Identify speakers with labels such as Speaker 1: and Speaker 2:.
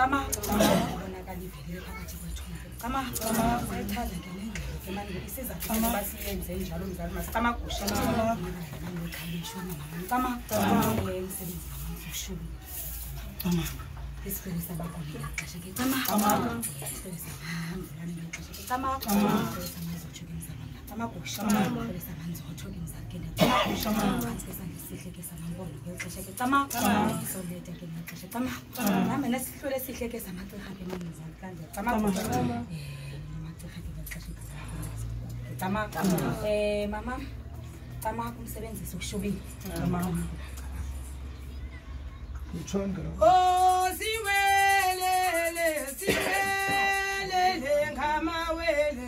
Speaker 1: Kama bonakala ivele phakathi kwethu. Kama sayithanda ke le manje isizathu sokuba siyenze njalo mzali masamagusha ngikhalishwa mama. Kama umsebenzi wamfushulu. Kama isipele sabakhona xesha ke kama isipele sahamvulana ngexesha ke kama samazothuka emzalwana amagusha isipele samanzothuka emzalweni amagusha phansi sangisihle ke samambolo ngexesha ke kama isoleta ke ngexesha kama nami nesihlule sihle ke samagqirha ke mzali kanje kama amagqirha ke ngexesha kama mama kama kumsebenzisa ukushubile
Speaker 2: Oh, siwele ngamawele.